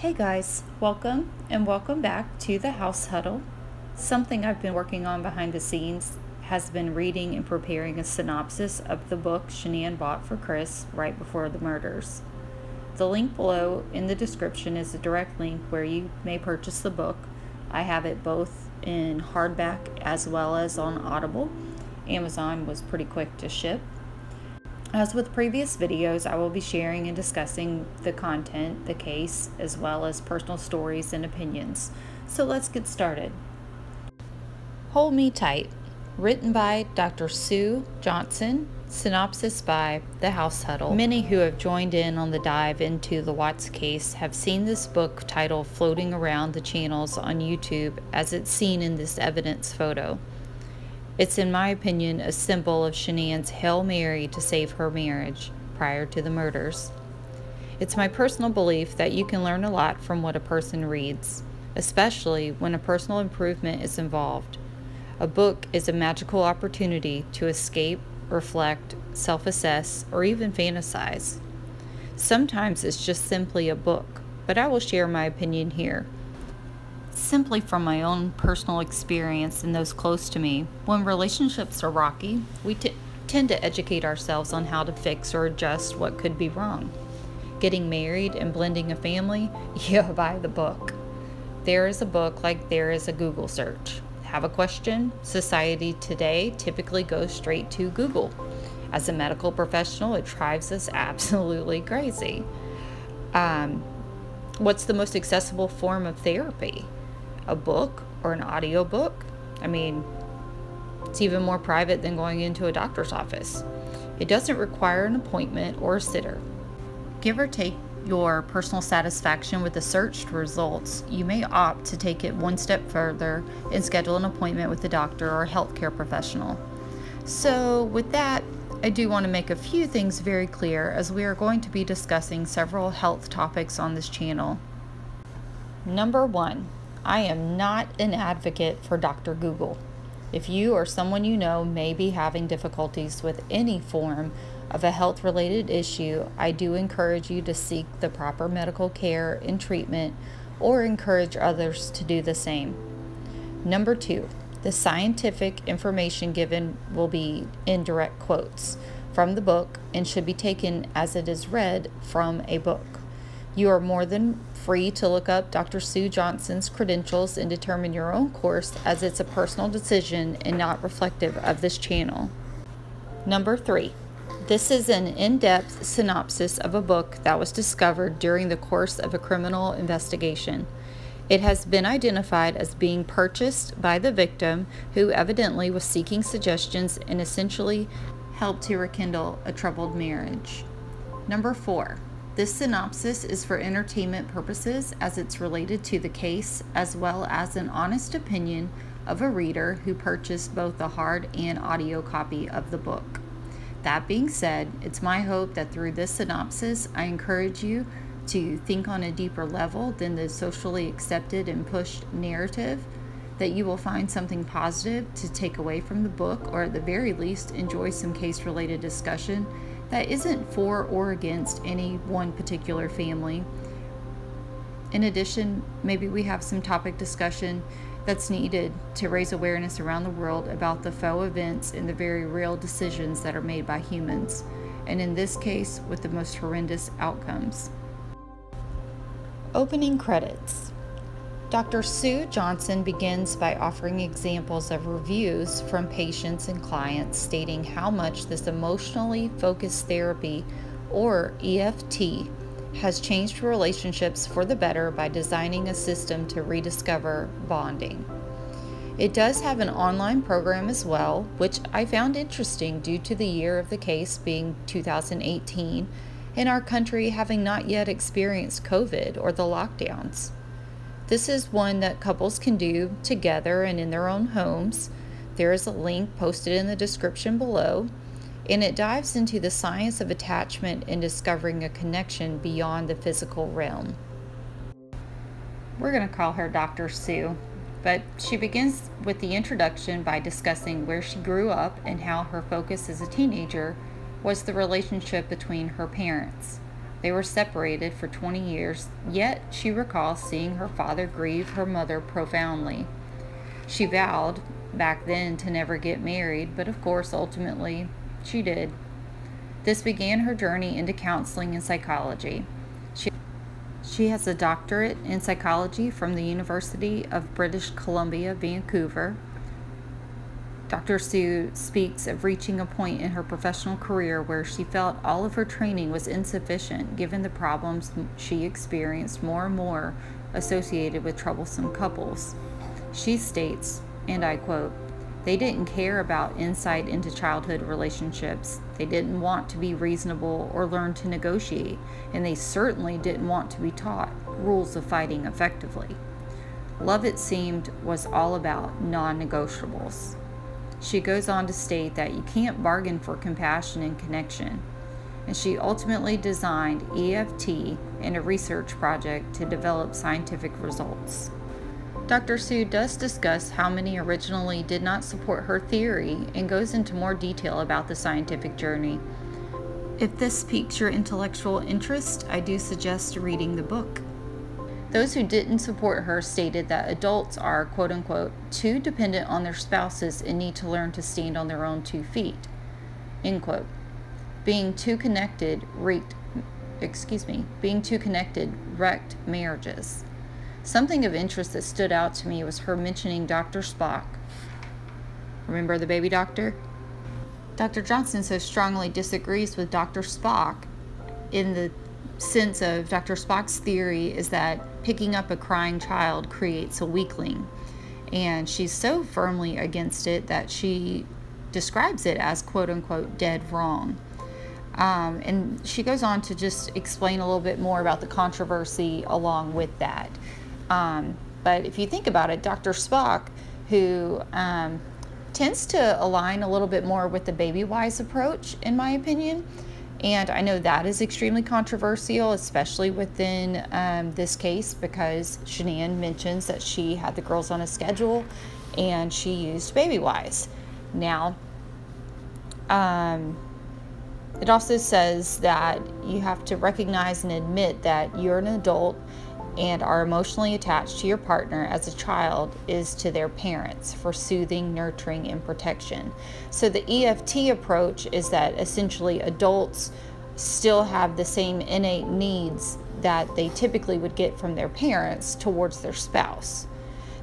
Hey guys, welcome and welcome back to the House Huddle. Something I've been working on behind the scenes has been reading and preparing a synopsis of the book Shanann bought for Chris right before the murders. The link below in the description is a direct link where you may purchase the book. I have it both in hardback as well as on Audible. Amazon was pretty quick to ship. As with previous videos, I will be sharing and discussing the content, the case, as well as personal stories and opinions. So let's get started. Hold Me Tight, written by Dr. Sue Johnson, synopsis by The House Huddle. Many who have joined in on the dive into the Watts case have seen this book title floating around the channels on YouTube as it's seen in this evidence photo. It's, in my opinion, a symbol of Shanann's Hail Mary to save her marriage prior to the murders. It's my personal belief that you can learn a lot from what a person reads, especially when a personal improvement is involved. A book is a magical opportunity to escape, reflect, self-assess, or even fantasize. Sometimes it's just simply a book, but I will share my opinion here. Simply from my own personal experience and those close to me, when relationships are rocky, we tend to educate ourselves on how to fix or adjust what could be wrong. Getting married and blending a family, you buy the book. There is a book like there is a Google search. Have a question? Society today typically goes straight to Google. As a medical professional, it drives us absolutely crazy. What's the most accessible form of therapy? A book or an audio book? I mean, it's even more private than going into a doctor's office. It doesn't require an appointment or a sitter. Give or take your personal satisfaction with the searched results, you may opt to take it one step further and schedule an appointment with a doctor or a healthcare professional. So with that, I do want to make a few things very clear as we are going to be discussing several health topics on this channel. Number 1. I am not an advocate for Dr. Google. If you or someone you know may be having difficulties with any form of a health-related issue, I do encourage you to seek the proper medical care and treatment or encourage others to do the same. Number 2, the scientific information given will be in direct quotes from the book and should be taken as it is read from a book. You are more than free to look up Dr. Sue Johnson's credentials and determine your own course, as it's a personal decision and not reflective of this channel. Number 3. This is an in-depth synopsis of a book that was discovered during the course of a criminal investigation. It has been identified as being purchased by the victim, who evidently was seeking suggestions and essentially helped to rekindle a troubled marriage. Number 4. This synopsis is for entertainment purposes as it's related to the case, as well as an honest opinion of a reader who purchased both the hard and audio copy of the book. That being said, it's my hope that through this synopsis, I encourage you to think on a deeper level than the socially accepted and pushed narrative, that you will find something positive to take away from the book, or at the very least, enjoy some case-related discussion that isn't for or against any one particular family. In addition, maybe we have some topic discussion that's needed to raise awareness around the world about the faux events and the very real decisions that are made by humans, and in this case, with the most horrendous outcomes. Opening credits. Dr. Sue Johnson begins by offering examples of reviews from patients and clients stating how much this emotionally focused therapy, or EFT, has changed relationships for the better by designing a system to rediscover bonding. It does have an online program as well, which I found interesting due to the year of the case being 2018 and our country having not yet experienced COVID or the lockdowns. This is one that couples can do together and in their own homes. There is a link posted in the description below, and it dives into the science of attachment and discovering a connection beyond the physical realm. We're going to call her Dr. Sue, but she begins with the introduction by discussing where she grew up and how her focus as a teenager was the relationship between her parents. They were separated for 20 years, yet she recalls seeing her father grieve her mother profoundly. She vowed back then to never get married, but of course, ultimately, she did. This began her journey into counseling and psychology. She has a doctorate in psychology from the University of British Columbia, Vancouver. Dr. Sue speaks of reaching a point in her professional career where she felt all of her training was insufficient given the problems she experienced more and more associated with troublesome couples. She states, and I quote, "They didn't care about insight into childhood relationships. They didn't want to be reasonable or learn to negotiate, and they certainly didn't want to be taught rules of fighting effectively. Love, it seemed, was all about non-negotiables." She goes on to state that you can't bargain for compassion and connection, and she ultimately designed EFT in a research project to develop scientific results. Dr. Sue does discuss how many originally did not support her theory and goes into more detail about the scientific journey. If this piques your intellectual interest, I do suggest reading the book. Those who didn't support her stated that adults are, quote unquote, too dependent on their spouses and need to learn to stand on their own 2 feet, end quote. Being too connected wrecked marriages. Something of interest that stood out to me was her mentioning Dr. Spock. Remember the baby doctor? Dr. Johnson so strongly disagrees with Dr. Spock in the sense of Dr. Spock's theory is that picking up a crying child creates a weakling. And she's so firmly against it that she describes it as quote unquote dead wrong. And she goes on to just explain a little bit more about the controversy along with that. But if you think about it, Dr. Spock, who tends to align a little bit more with the baby wise approach, in my opinion, and I know that is extremely controversial, especially within this case, because Shanann mentions that she had the girls on a schedule and she used BabyWise. Now, it also says that you have to recognize and admit that you're an adult and are emotionally attached to your partner as a child is to their parents for soothing, nurturing, and protection. So the EFT approach is that essentially adults still have the same innate needs that they typically would get from their parents towards their spouse.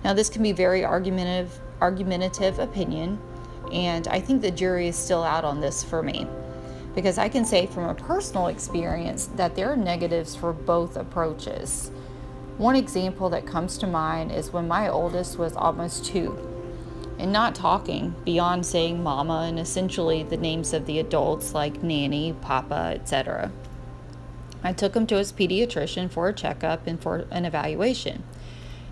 Now this can be very argumentative opinion, and I think the jury is still out on this for me, because I can say from a personal experience that there are negatives for both approaches. One example that comes to mind is when my oldest was almost 2 and not talking beyond saying mama and essentially the names of the adults like nanny, papa, etc. I took him to his pediatrician for a checkup and for an evaluation.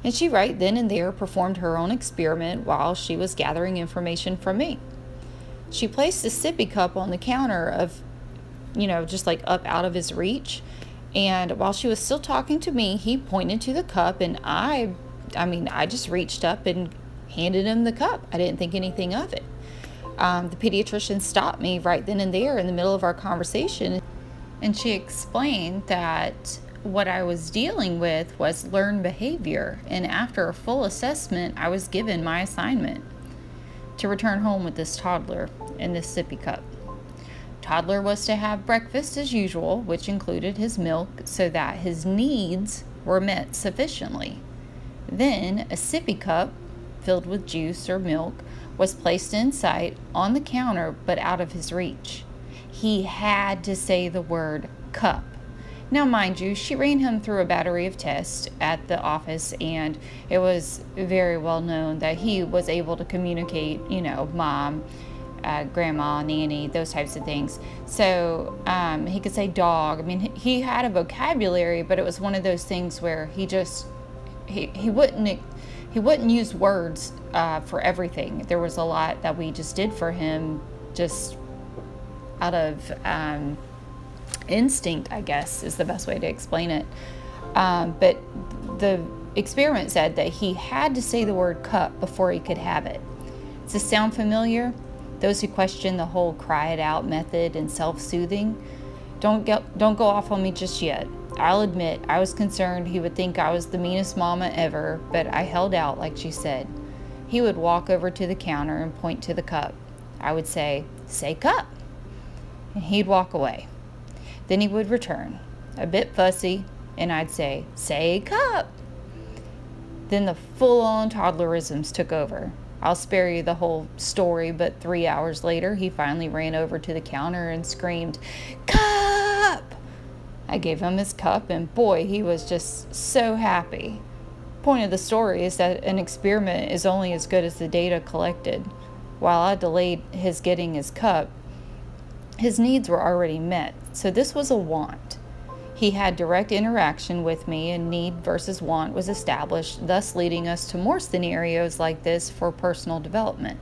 And she right then and there performed her own experiment while she was gathering information from me. She placed a sippy cup on the counter of, just like up out of his reach. And while she was still talking to me, he pointed to the cup, and I just reached up and handed him the cup. I didn't think anything of it. The pediatrician stopped me right then and there in the middle of our conversation, and she explained that what I was dealing with was learned behavior, and after a full assessment, I was given my assignment to return home with this toddler in this sippy cup. Toddler was to have breakfast as usual, which included his milk so that his needs were met sufficiently. Then a sippy cup filled with juice or milk was placed in sight on the counter but out of his reach. He had to say the word cup. Now mind you, she ran him through a battery of tests at the office, and it was very well known that he was able to communicate, mom, grandma, nanny, those types of things. So he could say dog. He had a vocabulary, but it was one of those things where he wouldn't use words for everything. There was a lot that we just did for him just out of instinct, I guess is the best way to explain it. But the experiment said that he had to say the word cup before he could have it. Does this sound familiar? Those who question the whole cry it out method and self-soothing, Don't go off on me just yet. I'll admit, I was concerned he would think I was the meanest mama ever, but I held out like she said. He would walk over to the counter and point to the cup. I would say, "Say cup," and he'd walk away. Then he would return, a bit fussy, and I'd say, "Say cup." Then the full-on toddlerisms took over. I'll spare you the whole story, but 3 hours later, he finally ran over to the counter and screamed, "Cup!" I gave him his cup, and boy, he was just so happy. Point of the story is that an experiment is only as good as the data collected. While I delayed his getting his cup, his needs were already met, so this was a want. He had direct interaction with me, and need versus want was established, thus leading us to more scenarios like this for personal development.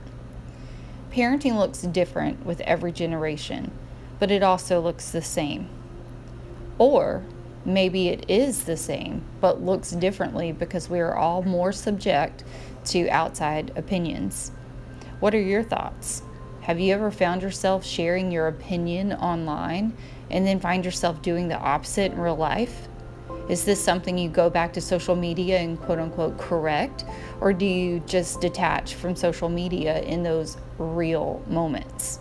Parenting looks different with every generation, but it also looks the same. Or maybe it is the same, but looks differently because we are all more subject to outside opinions. What are your thoughts? Have you ever found yourself sharing your opinion online and then find yourself doing the opposite in real life? Is this something you go back to social media and quote unquote correct, or do you just detach from social media in those real moments?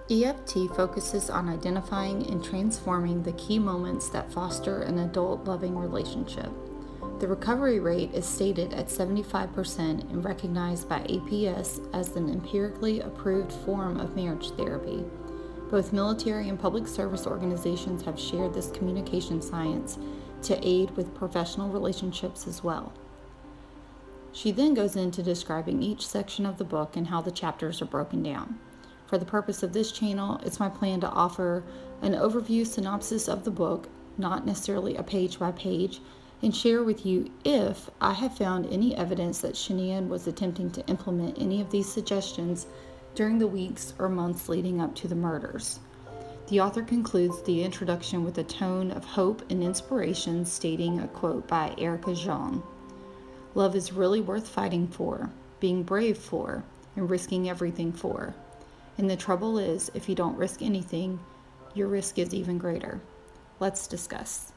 EFT focuses on identifying and transforming the key moments that foster an adult loving relationship. The recovery rate is stated at 75% and recognized by APS as an empirically approved form of marriage therapy. Both military and public service organizations have shared this communication science to aid with professional relationships as well. She then goes into describing each section of the book and how the chapters are broken down. For the purpose of this channel, it's my plan to offer an overview synopsis of the book, not necessarily a page by page, and share with you if I have found any evidence that Shanae was attempting to implement any of these suggestions during the weeks or months leading up to the murders. The author concludes the introduction with a tone of hope and inspiration, stating a quote by Erica Jong. "Love is really worth fighting for, being brave for, and risking everything for. And the trouble is, if you don't risk anything, your risk is even greater. Let's discuss."